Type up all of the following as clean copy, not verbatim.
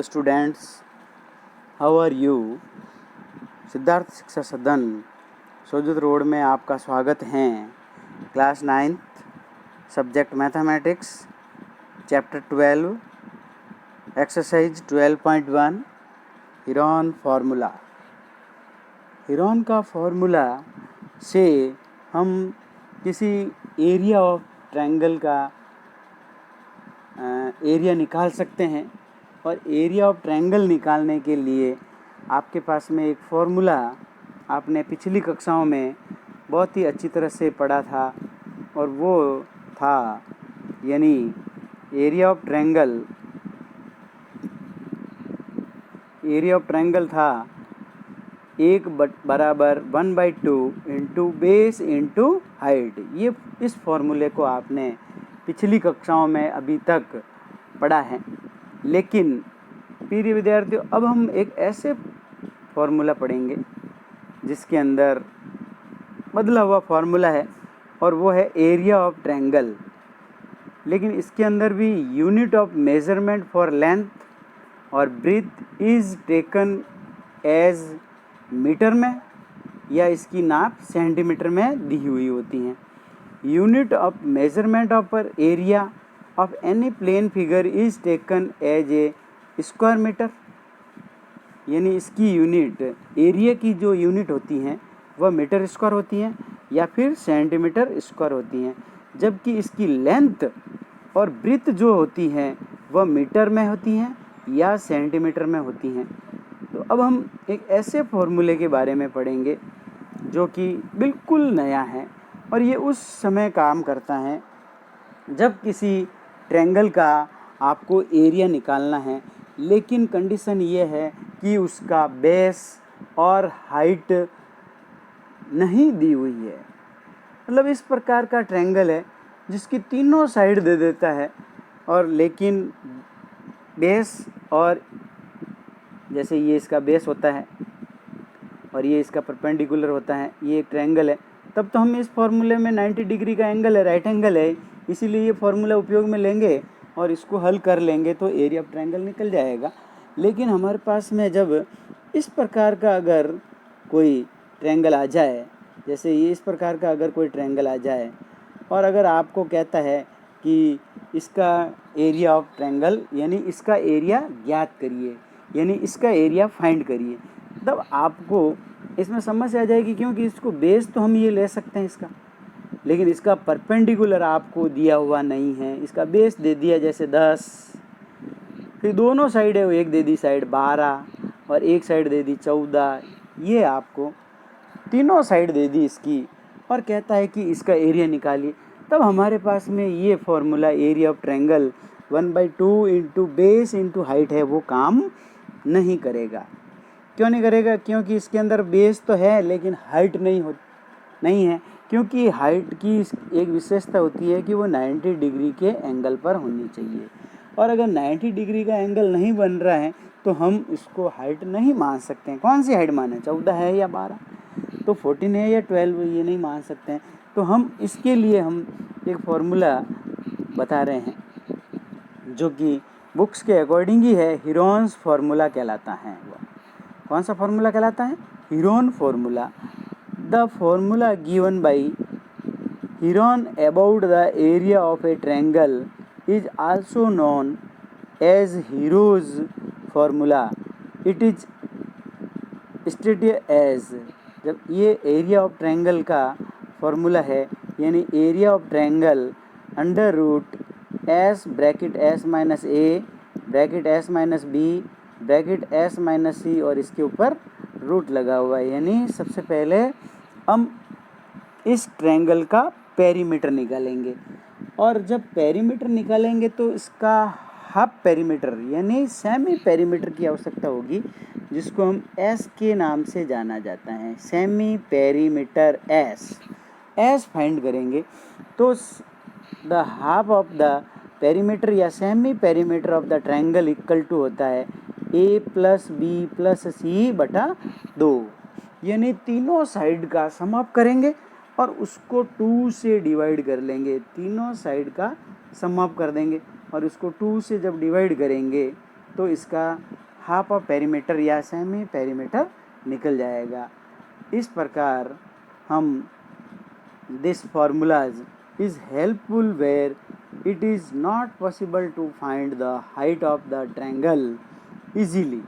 Students, how are you? Siddharth Shiksha Sadan Sojat road में आपका स्वागत है। Class 9th subject mathematics, chapter 12, exercise 12.1 Heron formula. Heron का फार्मूला से हम किसी एरिया ऑफ ट्रायंगल का एरिया निकाल सकते हैं। और एरिया ऑफ ट्रायंगल निकालने के लिए आपके पास में एक फॉर्मूला आपने पिछली कक्षाओं में बहुत ही अच्छी तरह से पढ़ा था, और वो था यानी एरिया ऑफ ट्रायंगल था 1/1/2 इंटू बेस इंटू हाइट। ये इस फॉर्मूले को आपने पिछली कक्षाओं में अभी तक पढ़ा है। लेकिन प्रिय विद्यार्थियों, अब हम एक ऐसे फॉर्मूला पढ़ेंगे जिसके अंदर बदला हुआ फॉर्मूला है, और वो है एरिया ऑफ ट्रायंगल। लेकिन इसके अंदर भी unit of measurement for length और breadth is taken as metre में, या इसकी नाप सेंटीमीटर में दी हुई होती हैं। Unit of measurement of area of any plane figure is taken as a square metre, यानी इसकी यूनिट, एरिया की जो यूनिट होती हैं वह मीटर स्क्वायर होती हैं या फिर सेंटीमीटर स्क्वायर होती हैं, जबकि इसकी लेंथ और ब्रीथ जो होती हैं वह मीटर में होती हैं या सेंटीमीटर में होती हैं। तो अब हम एक ऐसे फॉर्मूले के बारे में पढ़ेंगे जो कि बिल्कुल नया है, और ये उस समय काम करता है जब किसी ट्रायंगल का आपको एरिया निकालना है, लेकिन कंडीशन ये है कि उसका बेस और हाइट नहीं दी हुई है। मतलब इस प्रकार का ट्रायंगल है जिसकी तीनों साइड दे देता है, और लेकिन बेस, और जैसे ये इसका बेस होता है और ये इसका परपेंडिकुलर होता है, ये एक ट्रायंगल है, तब तो हम इस फॉर्मूले में 90 डिग्री का एंगल है, राइट एंगल है, इसीलिए ये फॉर्मूला उपयोग में लेंगे और इसको हल कर लेंगे तो एरिया ऑफ ट्रायंगल निकल जाएगा। लेकिन हमारे पास में जब इस प्रकार का अगर कोई ट्रायंगल आ जाए, जैसे ये इस प्रकार का अगर कोई ट्रायंगल आ जाए, और अगर आपको कहता है कि इसका एरिया ऑफ ट्रायंगल यानी इसका एरिया ज्ञात करिए, यानी इसका एरिया फाइंड करिए, तब आपको इसमें समझ आ जाएगी, क्योंकि इसको बेस तो हम ये ले सकते हैं इसका, लेकिन इसका परपेंडिकुलर आपको दिया हुआ नहीं है। इसका बेस दे दिया जैसे 10, फिर दोनों साइड है, एक दे दी साइड 12 और एक साइड दे दी 14, ये आपको तीनों साइड दे दी इसकी, और कहता है कि इसका एरिया निकालिए। तब हमारे पास में ये formula area of triangle 1/2 into base into height है, वो काम नहीं करेगा। क्यों नहीं करेगा? क्योंकि इसके अंदर बेस तो है लेकिन हाइट नहीं है, क्योंकि हाइट की एक विशेषता होती है कि वो 90 डिग्री के एंगल पर होनी चाहिए, और अगर 90 डिग्री का एंगल नहीं बन रहा है तो हम इसको हाइट नहीं मान सकते हैं। कौन सी हाइट माने? 14 है या 12? तो 14 है या 12, ये नहीं मान सकते हैं। तो हम इसके लिए हम एक फॉर्मूला बता रहे हैं जो कि बुक्स के अकॉर्डिंग ही है, हीरोन्स फार्मूला कहलाता है। कौन सा फार्मूला कहलाता है? Heron formula. The formula given by Heron about the area of a triangle is also known as Hero's formula. It is stated as, जब ये एरिया ऑफ ट्रायंगल का फॉर्मूला है, यानी area of triangle under root s bracket s minus a bracket s minus b bracket s minus c, और इसके ऊपर root लगा हुआ है। यानी सबसे पहले हम इस ट्रायंगल का पेरीमीटर निकालेंगे, और जब पेरीमीटर निकालेंगे तो इसका हाफ पेरीमीटर यानी सेमी पेरीमीटर की आवश्यकता होगी, जिसको हम एस के नाम से जाना जाता है। सेमी पेरीमीटर एस फाइंड करेंगे तो the half of the perimeter या semi perimeter of the triangle equal to होता है a plus b plus c बटा 2, यानी तीनों साइड का सम अप करेंगे और उसको 2 से डिवाइड कर लेंगे। तीनों साइड का सम अप कर देंगे और इसको 2 से जब डिवाइड करेंगे तो इसका हाफ ऑफ पेरीमीटर या सेमी पेरीमीटर निकल जाएगा। इस प्रकार हम this formulas is helpful where it is not possible to find the height of the triangle easily।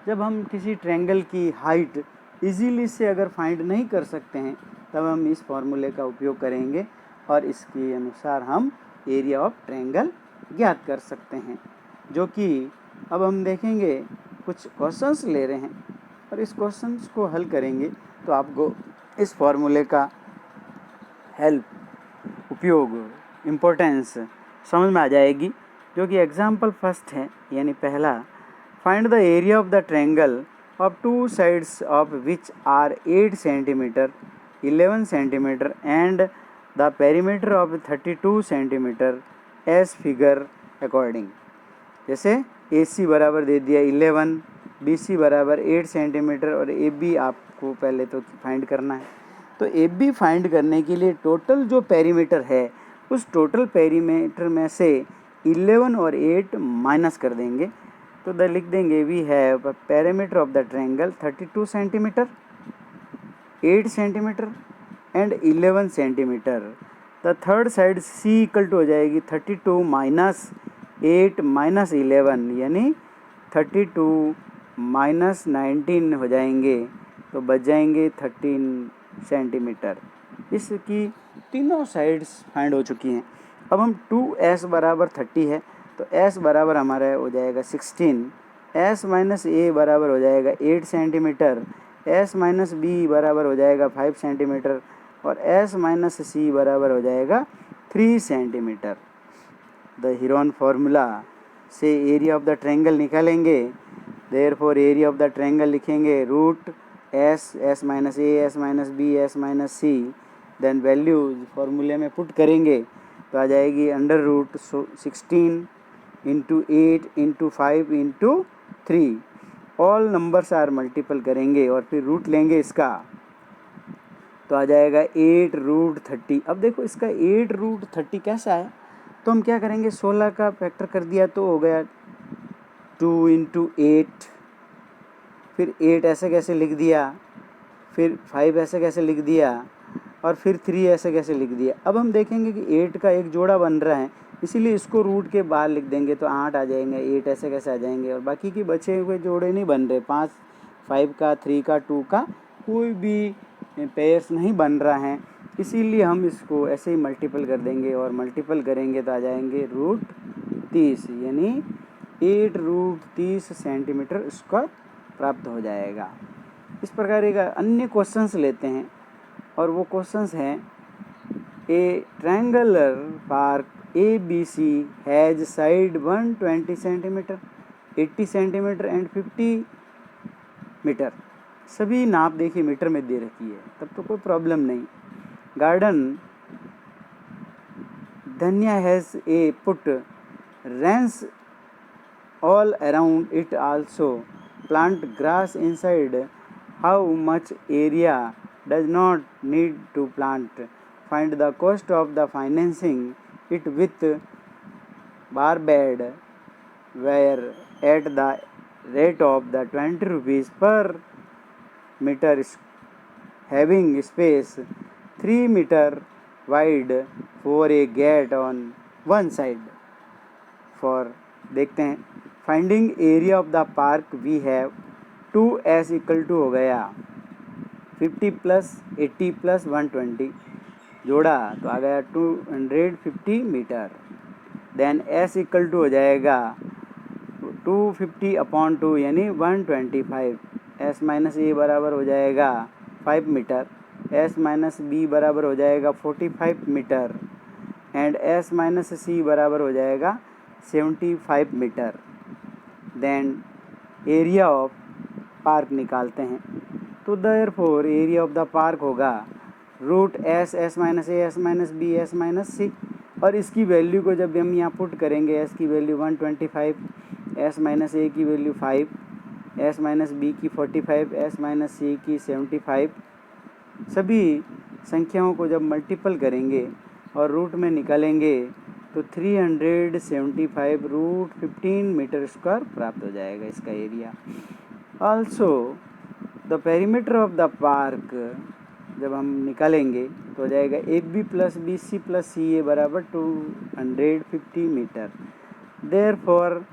जब हम किसी ट्रायंगल की हाइट इजीली से अगर फाइंड नहीं कर सकते हैं तब हम इस फॉर्मूले का उपयोग करेंगे और इसके अनुसार हम एरिया ऑफ ट्रायंगल ज्ञात कर सकते हैं, जो कि अब हम देखेंगे कुछ क्वेश्चंस ले रहे हैं और इस क्वेश्चंस को हल करेंगे तो आपको इस फॉर्मूले का हेल्प उपयोग इम्पोर्टेंस समझ में आ जाएगी। जो कि एग्जाम्पल फर्स्ट है, यानी पहला, find the area of the triangle of two sides of which are 8 centimetre 11 centimetre and the perimeter of 32 centimetre as figure according. जैसे AC बराबर दे दिया 11, BC बराबर 8 सेंटीमीटर और AB आपको पहले तो फाइंड करना है। तो AB फाइंड करने के लिए टोटल जो पेरीमीटर है उस टोटल पेरीमीटर में से 11 और 8 माइनस कर देंगे। तो लिख देंगे we have perimeter of the triangle 32 centimetre 8 centimetre and 11 centimetre. The third side C equal to हो जाएगी 32 माइनस 8 माइनस 11 यानी 32 माइनस 19 हो जाएंगे, तो बच जाएंगे 13 सेंटीमीटर। इसकी तीनों साइड्स फाइंड हो चुकी हैं। अब हम 2S बराबर 30 है तो S बराबर हमारा हो जाएगा 16, S माइनस A बराबर हो जाएगा 8 सेंटीमीटर, S माइनस B बराबर हो जाएगा 5 सेंटीमीटर और S माइनस C बराबर हो जाएगा 3 सेंटीमीटर। द हिरोन फार्मूला से एरिया ऑफ द ट्रायंगल निकालेंगे। Therefore area of the triangle लिखेंगे root S minus A, S minus B, S minus C, then value फार्मूले में पुट करेंगे तो आ जाएगी under root 16 into 8 into 5 into 3। All numbers are multiple करेंगे और फिर रूट लेंगे इसका, तो आ जाएगा 8 रूट 30। अब देखो इसका 8 रूट 30 कैसा है, तो हम क्या करेंगे 16 का फैक्टर कर दिया तो हो गया 2 इंटू 8, फिर 8 ऐसे कैसे लिख दिया, फिर 5 ऐसे कैसे लिख दिया और फिर 3 ऐसे कैसे लिख दिया। अब हम देखेंगे कि 8 का एक जोड़ा बन रहा है, इसीलिए इसको रूट के बाहर लिख देंगे तो 8 आ जाएंगे, 8 ऐसे कैसे आ जाएंगे और बाकी के बचे हुए जोड़े नहीं बन रहे। 5 का 3 का 2 का कोई भी पेयर्स नहीं बन रहा है, इसीलिए हम इसको ऐसे ही मल्टीपल कर देंगे और मल्टीपल करेंगे तो आ जाएंगे रूट 30 यानी 8 रूट 30 सेंटीमीटर स्क्वायर प्राप्त हो जाएगा। इस प्रकार एक अन्य क्वेश्चंस लेते हैं और वो क्वेश्चंस हैं a triangular park ABC has side 120 centimetre 80 centimetre and 50 metre. सभी नाप देखिए मीटर में दे रखी है, तब तो कोई प्रॉब्लम नहीं। गार्डन धन्या has a put Reigns all around it, also plant grass inside. How much area does not need to plant? Find the cost of the financing it with bar bed where at the rate of the 20 rupees per meter, having space 3 meter wide for a gate on one side. For देखते हैं finding area of the park we have 2S equal to हो गया 50 plus 80 plus 120 जोड़ा तो आ गया 250 metre. Then S equal to हो जाएगा 250 अपॉन 2 यानी 125। S माइनस A बराबर हो जाएगा 5 मीटर, S माइनस B बराबर हो जाएगा 45 metre and S minus C बराबर हो जाएगा 75 metre. Then area of park निकालते हैं तो therefore area of the park होगा root S minus A, S minus B, S minus C और इसकी वैल्यू को जब हम यहाँ पुट करेंगे S की वैल्यू 125, S माइनस A की वैल्यू 5, S माइनस B की 45, S माइनस C की 75, सभी संख्याओं को जब मल्टीपल करेंगे और रूट में निकालेंगे तो 375√15 मीटर स्क्वायर प्राप्त हो जाएगा इसका area. Also the perimeter of the park जब हम निकालेंगे तो हो जाएगा AB plus BC plus CA बराबर 250 metre. Therefore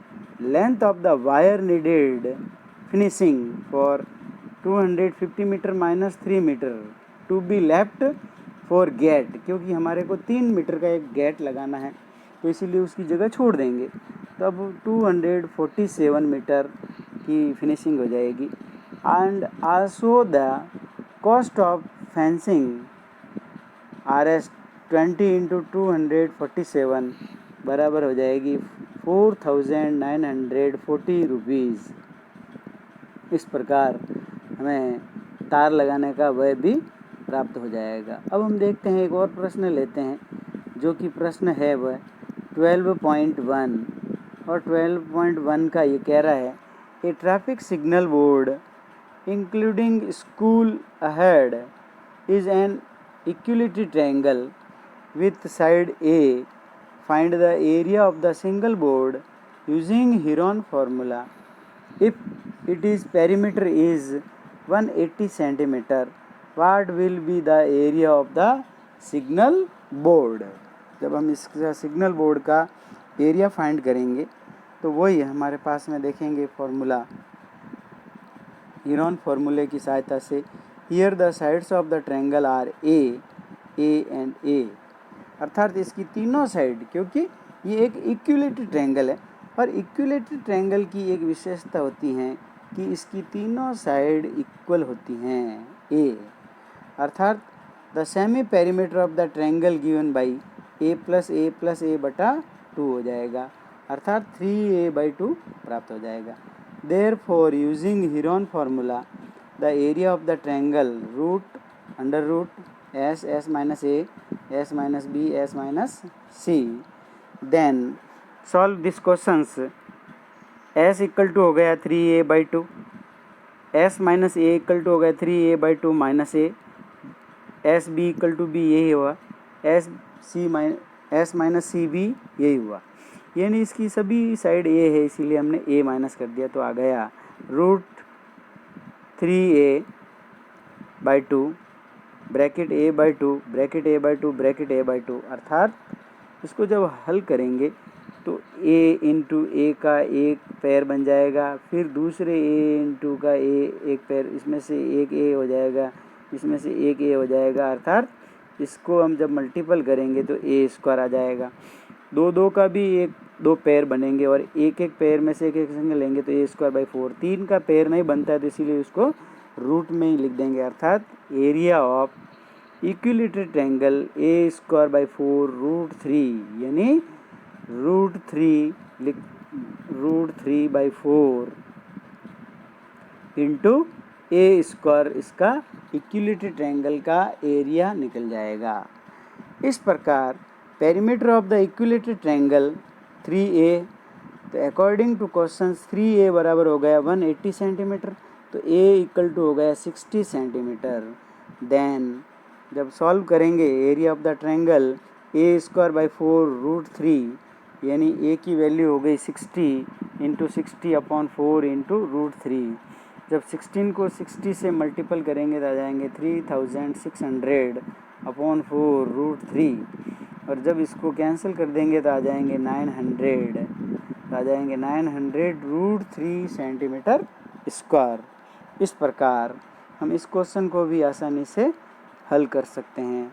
length of the wire needed finishing for 250 metre minus 3 metre to be left for gate, क्योंकि हमारे को 3 मीटर का एक गेट लगाना है तो इसीलिए उसकी जगह छोड़ देंगे। तो अब 247 मीटर की फिनिशिंग हो जाएगी। And also the cost of fencing RS 20 into 247 बराबर हो जाएगी 4940 रुपीज़। इस प्रकार हमें तार लगाने का व्यय भी प्राप्त हो जाएगा। अब हम देखते हैं एक और प्रश्न लेते हैं, जो कि प्रश्न है वह 12.1 और 12.1 का ये कह रहा है a traffic signal board including school ahead is an equality triangle with side A. Find the area of the single board using Heron formula. If its perimeter is 180 cm, what will be the area of the signal board? जब हम इसका signal board का area find करेंगे तो वही हमारे पास में देखेंगे फॉर्मूला हीरोन फार्मूले की सहायता से। Here the sides of the triangle are a and a, अर्थात इसकी तीनों साइड, क्योंकि ये एक इक्विलेटरल ट्रायंगल है और इक्विलेटरल ट्रायंगल की एक विशेषता होती है कि इसकी तीनों साइड इक्वल होती हैं ए, अर्थात the semi perimeter of the triangle given by a plus a बटा 2 हो जाएगा, अर्थात 3a/2 प्राप्त हो जाएगा। Therefore using Heron formula the area of the triangle under root S minus a S minus B S minus C, then solve this questions। S equal to हो गया 3a/2, S minus a equal to हो गया 3a/2 minus a, S B equal to B यही हुआ, S minus C B यही हुआ, यानी इसकी सभी साइड a है इसीलिए हमने a माइनस कर दिया तो आ गया √3a/2 bracket a/2 bracket a/2 bracket a/2, अर्थात इसको जब हल करेंगे तो a इंटू ए का एक पैर बन जाएगा, फिर दूसरे a इंटू का एक पैर, इसमें से एक a हो जाएगा, इसमें से एक a हो जाएगा, अर्थात इसको हम जब मल्टीपल करेंगे तो a स्क्वायर आ जाएगा। दो का भी दो पैर बनेंगे और एक पैर में से एक संग लेंगे तो a²/4, 3 का पैर नहीं बनता है तो इसीलिए उसको रूट में ही लिख देंगे, अर्थात area of equilateral triangle a²/4 √3, यानी √3/4 इंटू a², इसका इक्विलेटरल ट्रायंगल का एरिया निकल जाएगा। इस प्रकार perimeter of the equilateral triangle 3a, तो अकॉर्डिंग टू क्वेश्चंस 3a बराबर हो गया 180 सेंटीमीटर, तो a इक्वल टू हो गया 60 सेंटीमीटर। देन जब सॉल्व करेंगे area of the triangle a²/4 √3, यानी a की वैल्यू हो गई 60 इंटू 60/4 इंटू √3। जब 16 को 60 से मल्टीपल करेंगे तो आ जाएंगे 3600/4 √3, और जब इसको कैंसिल कर देंगे तो आ जाएंगे 900, तो आ जाएंगे 900 √3 सेंटीमीटर स्क्वायर। इस प्रकार हम इस क्वेश्चन को भी आसानी से हल कर सकते हैं।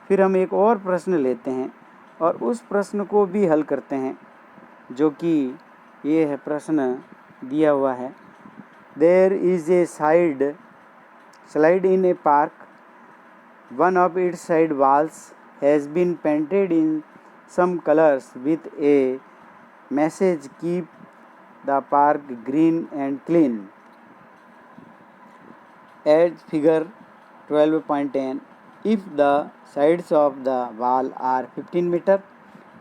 फिर हम एक और प्रश्न लेते हैं और उस प्रश्न को भी हल करते हैं, जो कि ये है, प्रश्न दिया हुआ है there is a slide in a park, one of its side walls has been painted in some colours with a message keep the park green and clean as figure 12.10। if the sides of the wall are 15 meter,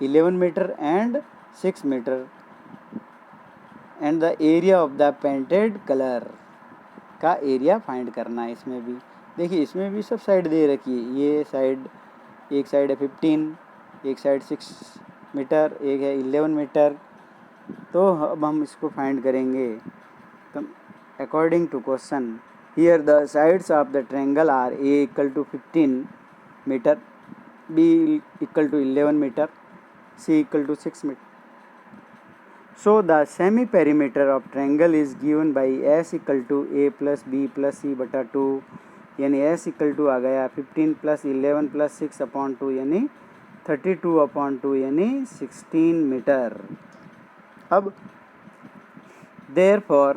11 meter and 6 meter and the area of the painted color का area find करना है। इसमें भी देखिए, इसमें भी सब side दे रखी है, ये साइड, एक साइड है 15, एक साइड 6 मीटर, एक है 11 मीटर। तो अब हम इसको फाइंड करेंगे। According to question, here the sides of the triangle are a equal to 15 metre, b equal to 11 metre, c equal to 6 metre. So the semi perimeter of triangle is given by s equal to a plus b plus c बटा 2, यानी s equal to आ गया 15 plus 11 plus 6 upon 2 यानी 32 upon 2 यानी 16 metre. अब therefore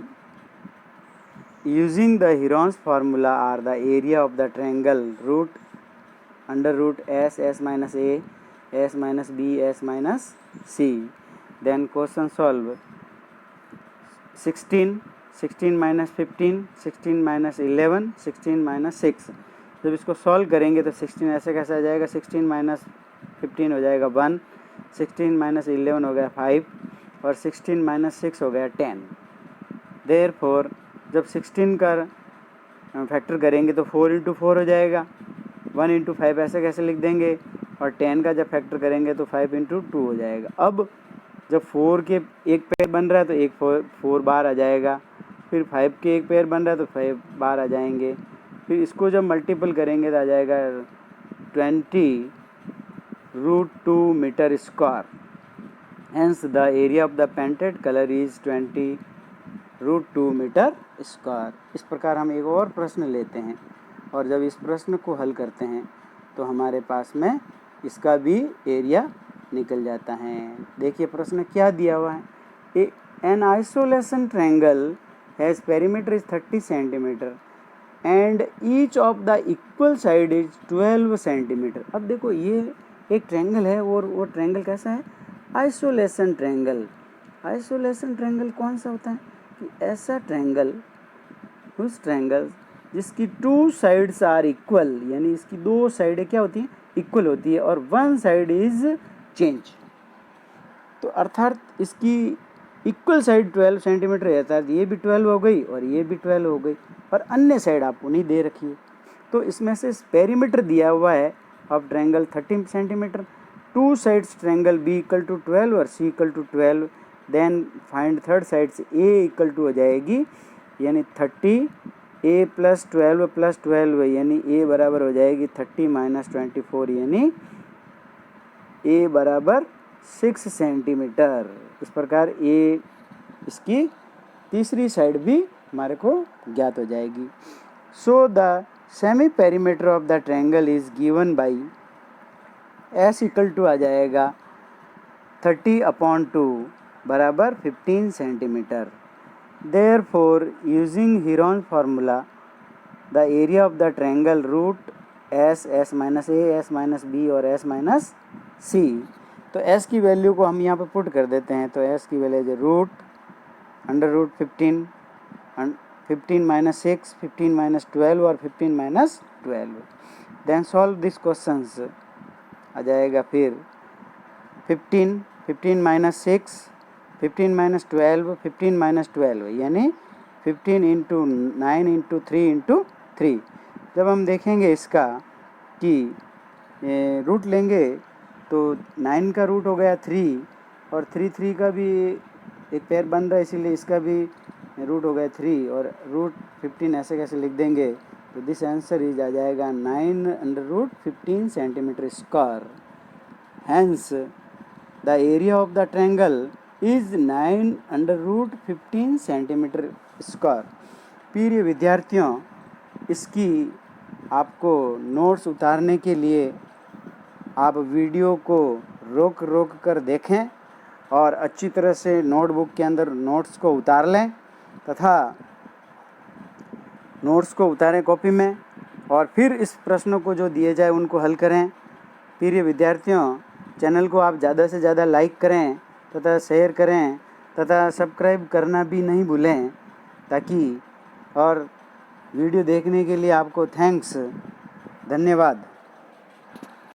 using the Heron's formula or the area of the triangle root under root s minus a, s minus b, s minus c, then question solve 16 minus 15, 16 minus 11, 16 minus 6। जब इसको solve करेंगे तो 16 ऐसे कैसे आ जाएगा, 16 minus 15 हो जाएगा 1, 16 minus 11 हो गया 5 और 16 माइनस 6 हो गया 10। देयरफॉर जब 16 का फैक्टर करेंगे तो 4 इंटू 4 हो जाएगा, 1 इंटू 5 ऐसे कैसे लिख देंगे, और 10 का जब फैक्टर करेंगे तो 5 इंटू 2 हो जाएगा। अब जब 4 के एक पेयर बन रहा है तो एक 4 बार आ जाएगा, फिर 5 के एक पेयर बन रहा है तो 5 बार आ जाएंगे, फिर इसको जब मल्टीपल करेंगे तो आ जाएगा 20 root 2 metre square. Hence the area of the painted colour is 20 root 2 metre square. इस प्रकार हम एक और प्रश्न लेते हैं और जब इस प्रश्न को हल करते हैं तो हमारे पास में इसका भी एरिया निकल जाता है। देखिए प्रश्न क्या दिया हुआ है, an isolation triangle has perimeter is 30 centimetre and each of the equal side is 12 centimetre. अब देखो ये एक ट्रायंगल है और वो ट्रायंगल कैसा है, आइसोलेशन ट्रायंगल। आइसोलेशन ट्रायंगल कौन सा होता है कि ऐसा ट्रायंगल, उस ट्रायंगल जिसकी 2 साइड्स आर इक्वल, यानी इसकी 2 साइडें क्या होती हैं, इक्वल होती है और 1 साइड इज चेंज। तो अर्थात इसकी इक्वल साइड 12 सेंटीमीटर है, अर्थात ये भी 12 हो गई और ये भी 12 हो गई और अन्य साइड आपको नहीं दे रखी है। तो इसमें से पेरीमीटर दिया हुआ है of triangle 30 centimetre, 2 sides triangle b equal to 12 और c equal to 12, then find third side से ए इक्वल टू हो जाएगी यानी 30 ए प्लस 12 यानी ए बराबर हो जाएगी 30 माइनस 24 यानी ए बराबर 6 सेंटीमीटर। इस प्रकार ए इसकी तीसरी साइड भी हमारे को ज्ञात हो जाएगी। So the semi perimeter of the triangle is given by s equal to आ जाएगा 30/2 बराबर 15 centimetre. Therefore using Heron formula the area of the triangle root s, s minus a, s minus b और s minus c. तो s की value को हम यहाँ पे पुट कर देते हैं, तो s की वैल्यू है root under root 15 minus 6, 15 minus 12 और 15 minus 12। Then solve this questions आ जाएगा फिर 15 माइनस 6, 15 माइनस 12, 15 माइनस 12 यानी 15 इंटू 9 इंटू 3 इंटू 3। जब हम देखेंगे इसका कि रूट लेंगे तो 9 का रूट हो गया 3 और 3 का भी एक पेयर बन रहा है, इसीलिए इसका भी रूट हो गया 3 और रूट 15 ऐसे कैसे लिख देंगे, तो दिस आंसर इज आ जाएगा 9 under root 15 centimetre square. Hence the area of the triangle is 9 under root 15 centimetre square. प्रिय विद्यार्थियों, इसकी आपको नोट्स उतारने के लिए आप वीडियो को रोक कर देखें और अच्छी तरह से नोटबुक के अंदर नोट्स को उतार लें तथा नोट्स को उतारें कॉपी में और फिर इस प्रश्नों को जो दिए जाए उनको हल करें। प्रिय विद्यार्थियों, चैनल को आप ज़्यादा से ज़्यादा लाइक करें तथा शेयर करें तथा सब्सक्राइब करना भी नहीं भूलें, ताकि और वीडियो देखने के लिए आपको थैंक्स, धन्यवाद।